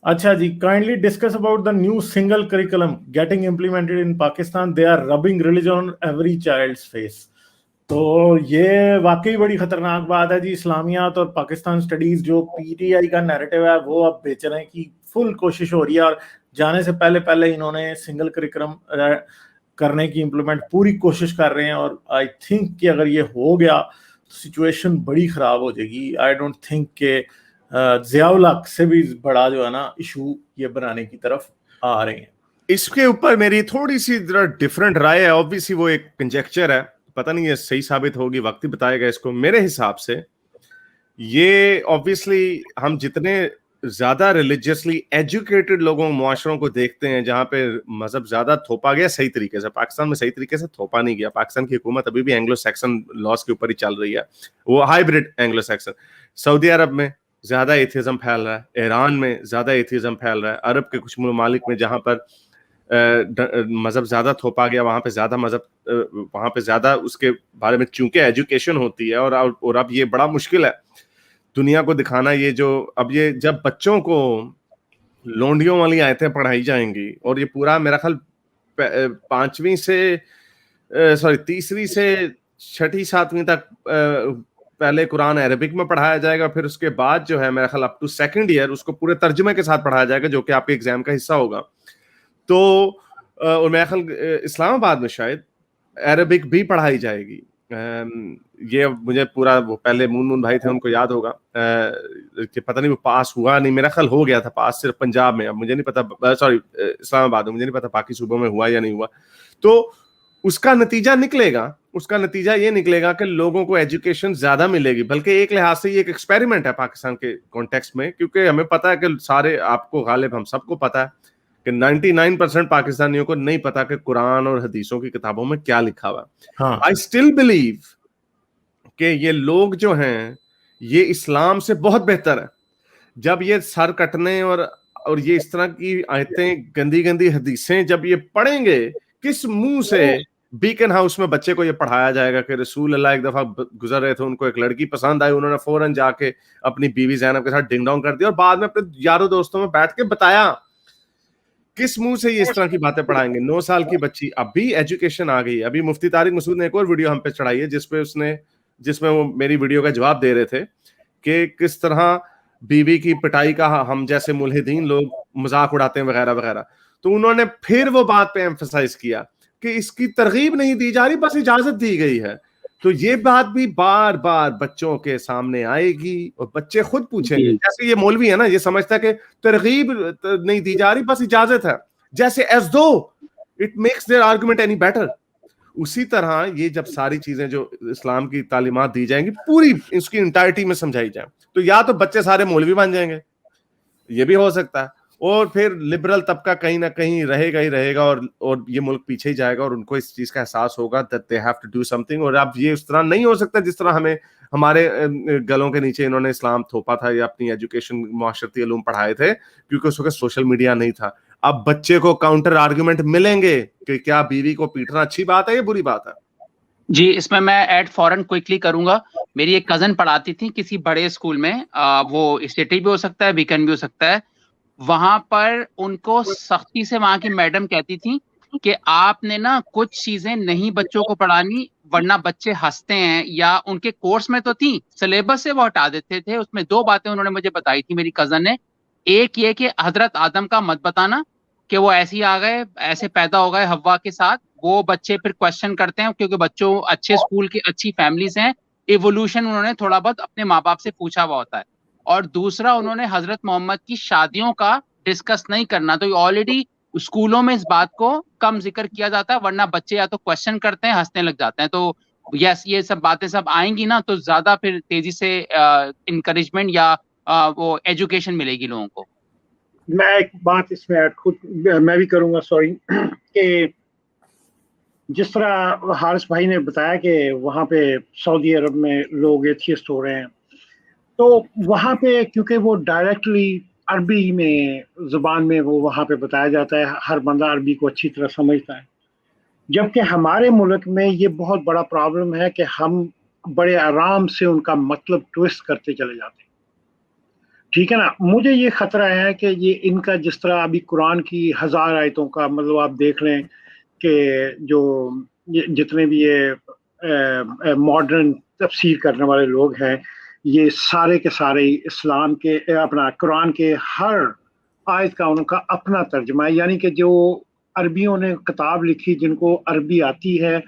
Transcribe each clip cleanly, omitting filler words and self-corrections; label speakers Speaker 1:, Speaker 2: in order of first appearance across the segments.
Speaker 1: अच्छा जी, kindly discuss about the new single curriculum getting implemented in Pakistan, they are rubbing religion on every child's face. तो ये वाकई बड़ी खतरनाक बात है जी। इस्लामियात और पाकिस्तान स्टडीज जो पीटीआई का नैरेटिव है वो अब बेच रहे हैं कि फुल कोशिश हो रही है, और जाने से पहले पहले इन्होंने सिंगल करिकुलम करने की इम्प्लीमेंट पूरी कोशिश कर रहे हैं। और आई थिंक कि अगर ये हो गया तो सिचुएशन बड़ी खराब हो जाएगी। आई डोंट थिंक के ज़ियाउल हक से भी बड़ा जो है ना इशू ये बनाने की तरफ आ रहे हैं।
Speaker 2: इसके ऊपर मेरी थोड़ी सी डिफरेंट राय है। ऑब्वियसली वो एक कंजेक्चर है, पता नहीं ये सही साबित होगी, वक्त ही बताएगा इसको। मेरे हिसाब से ये ऑब्वियसली हम जितने ज्यादा रिलीजियसली एजुकेटेड लोगों मुआशरों को देखते हैं जहां पे मजहब ज्यादा थोपा गया सही तरीके से, पाकिस्तान में सही तरीके से थोपा नहीं गया। पाकिस्तान की हुकूमत अभी भी एंग्लो सैक्सन लॉस के ऊपर ही चल रही है, वो हाइब्रिड एंग्लो सैक्सन। सऊदी अरब में ज्यादा एथिज्म फैल रहा है, ईरान में ज्यादा एथिज्म फैल रहा है, अरब के कुछ ममालिक में जहां पर मजहब ज्यादा थोपा गया वहां पे ज्यादा मजहब, वहां पे ज्यादा उसके बारे में चूंकि एजुकेशन होती है। और अब ये बड़ा मुश्किल है दुनिया को दिखाना, ये जो अब ये जब बच्चों को लोंडियों वाली आयतें पढ़ाई जाएंगी, और ये पूरा मेरा ख्याल पांचवी से सॉरी तीसरी से छठी सातवीं तक पहले कुरान अरबिक में पढ़ाया जाएगा, फिर उसके बाद जो है मेरा ख्याल अप टू सेकंड ईयर उसको पूरे तर्जुमे के साथ पढ़ाया जाएगा, जो कि आपके एग्जाम का हिस्सा होगा। तो और मेरा ख्याल इस्लामाबाद में शायद अरबिक भी पढ़ाई जाएगी। ये मुझे पूरा, वो पहले मून भाई थे उनको याद होगा कि पता नहीं वो पास हुआ नहीं, मेरा ख्याल हो गया था पास सिर्फ पंजाब में, अब मुझे नहीं पता, सॉरी इस्लामाबाद में, मुझे नहीं पता बाकी सूबों में हुआ या नहीं हुआ। तो उसका नतीजा निकलेगा, उसका नतीजा ये निकलेगा कि लोगों को एजुकेशन ज्यादा मिलेगी। बल्कि एक लिहाज से ये एक एक्सपेरिमेंट है पाकिस्तान के कॉन्टेक्स्ट में, क्योंकि हमें पता है कि सारे, आपको गालिब हम सबको पता है कि 99% पाकिस्तानियों को नहीं पता कि कुरान और हदीसों की किताबों में क्या लिखा हुआ है। आई स्टिल बिलीव कि ये लोग जो हैं ये इस्लाम से बहुत बेहतर है। जब ये सर कटने और ये इस तरह की आयतें, गंदी गंदी हदीसें जब ये पढ़ेंगे, किस मुंह से बीकन हाउस में बच्चे को ये पढ़ाया जाएगा कि रसूल अल्लाह एक दफा गुजर रहे थे, उनको एक लड़की पसंद आई, उन्होंने फौरन जाके अपनी बीवी ज़ैनब के साथ डिंग डोंग कर दिया और बाद में अपने यारों दोस्तों में बैठ के बताया। किस मुंह से ये इस तरह की बातें पढ़ाएंगे? 9 साल की बच्ची, अभी एजुकेशन आ गई। अभी मुफ्ती तारिक मसूद ने एक और वीडियो हम पे चढ़ाई है जिसमें वो मेरी वीडियो का जवाब दे रहे थे कि किस तरह बीवी की पिटाई का हम जैसे मुल्हिदीन लोग मजाक उड़ाते हैं वगैरह वगैरह। तो उन्होंने फिर वो बात पे एम्फसाइज किया कि इसकी तरगीब नहीं दी जा रही, बस इजाजत दी गई है। तो ये बात भी बार बार बच्चों के सामने आएगी और बच्चे खुद पूछेंगे। जैसे ये मौलवी है ना, ये समझता है कि तरगीब नहीं दी जा रही, बस इजाजत है, जैसे एज दो it makes there argument any better. उसी तरह ये जब सारी चीजें जो इस्लाम की तालीमात दी जाएंगी पूरी इसकी इंटायरिटी में समझाई जाए, तो या तो बच्चे सारे मौलवी बन जाएंगे, ये भी हो सकता है, और फिर लिबरल तबका कहीं ना कहीं रहेगा ही रहेगा, और ये मुल्क पीछे ही जाएगा, और उनको इस चीज का एहसास होगा that they have to do something. और अब ये उस तरह नहीं हो सकता जिस तरह हमें हमारे गलों के नीचे इन्होंने इस्लाम थोपा था या अपनी एजुकेशन माशरती उलूम पढ़ाए थे, क्योंकि उस वक्त सोशल मीडिया नहीं था। अब बच्चे को काउंटर आर्गुमेंट मिलेंगे कि क्या बीवी को पीटना अच्छी बात है या बुरी बात है।
Speaker 3: जी, इसमें मैं ऐड फॉरन क्विकली करूंगा। मेरी एक कजन पढ़ाती थी किसी बड़े स्कूल में, वो स्टेटी भी हो सकता है, वीकेंड भी हो सकता है। वहां पर उनको सख्ती से वहां की मैडम कहती थी कि आपने ना कुछ चीजें नहीं बच्चों को पढ़ानी, वरना बच्चे हंसते हैं, या उनके कोर्स में तो थी, सिलेबस से वो हटा देते थे। उसमें दो बातें उन्होंने मुझे बताई थी मेरी कजन ने। एक ये कि हजरत आदम का मत बताना कि वो ऐसे ही आ गए, ऐसे पैदा हो गए हव्वा के साथ। वो बच्चे फिर क्वेश्चन करते हैं क्योंकि बच्चों अच्छे स्कूल की अच्छी फैमिली से हैं। इवोल्यूशन उन्होंने थोड़ा बहुत अपने माँ बाप से पूछा हुआ होता है। और दूसरा, उन्होंने हजरत मोहम्मद की शादियों का डिस्कस नहीं करना। तो ऑलरेडी स्कूलों में इस बात को कम जिक्र किया जाता है, वरना बच्चे या तो क्वेश्चन करते हैं, हंसने लग जाते हैं। तो यस, ये सब बातें सब आएंगी ना, तो ज्यादा फिर तेजी से इनकरेजमेंट या वो एजुकेशन मिलेगी लोगों को।
Speaker 4: मैं एक बात इसमें ऐड खुद मैं भी करूंगा, सॉरी, कि जिस तरह हारिस भाई ने बताया कि वहाँ पे सऊदी अरब में लोग एथियस्ट हो रहे हैं, तो वहाँ पे क्योंकि वो डायरेक्टली अरबी में ज़ुबान में वो वहाँ पे बताया जाता है, हर बंदा अरबी को अच्छी तरह समझता है। जबकि हमारे मुल्क में ये बहुत बड़ा प्रॉब्लम है कि हम बड़े आराम से उनका मतलब ट्विस्ट करते चले जाते हैं। ठीक है ना। मुझे ये खतरा है कि ये इनका जिस तरह अभी कुरान की 1000 आयतों का मतलब आप देख लें कि जो जितने भी ये मॉडर्न तफसीर करने वाले लोग हैं, ये सारे के सारे इस्लाम के अपना कुरान के हर आयत का उनका अपना तर्जमा है। यानी कि जो अरबियों ने किताब लिखी, जिनको अरबी आती है,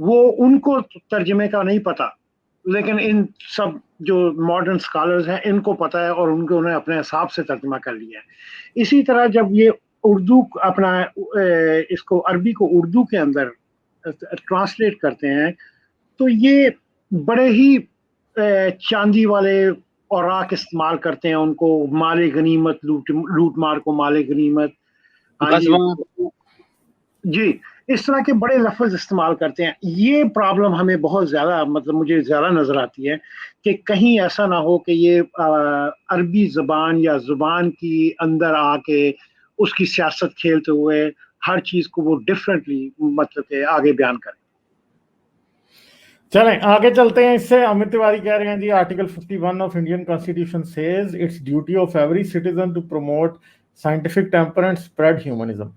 Speaker 4: वो उनको तर्जमे का नहीं पता, लेकिन इन सब जो मॉडर्न स्कॉलर्स हैं इनको पता है और उन्होंने अपने हिसाब से तर्जमा कर लिया है। इसी तरह जब ये उर्दू अपना इसको अरबी को उर्दू के अंदर ट्रांसलेट करते हैं, तो ये बड़े ही चांदी वाले औराक इस्तेमाल करते हैं, उनको माले गनीमत, लूट मार को माले गनीमत, हाँ जी, इस तरह के बड़े लफ्ज इस्तेमाल करते हैं। ये प्रॉब्लम हमें बहुत ज्यादा मतलब मुझे ज्यादा नजर आती है कि कहीं ऐसा ना हो कि ये अरबी जबान या जुबान की अंदर आके उसकी सियासत खेलते हुए हर चीज को वो डिफरेंटली मतलब के आगे बयान करें।
Speaker 1: चलें आगे चलते हैं इससे। अमित तिवारी कह रहे हैं जी, article 51 of Indian constitution says it's duty of every citizen to promote scientific temper and spread humanism.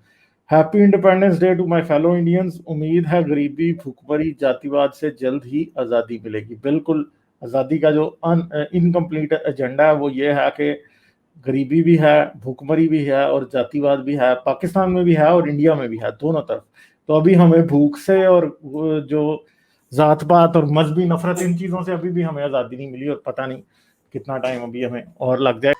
Speaker 1: Happy independence day to my fellow Indians. उम्मीद है गरीबी, भूखमरी, जातिवाद से जल्द ही आज़ादी मिलेगी। बिल्कुल, आज़ादी का जो इनकम्प्लीट एजेंडा है वो ये है कि गरीबी भी है, भूखमरी भी है और जातिवाद भी है। पाकिस्तान में भी है और इंडिया में भी है, दोनों तरफ। तो अभी हमें भूख से और जो जात पात और मजहबी नफरत, इन चीज़ों से अभी भी हमें आज़ादी नहीं मिली और पता नहीं कितना टाइम अभी हमें और लग जाए।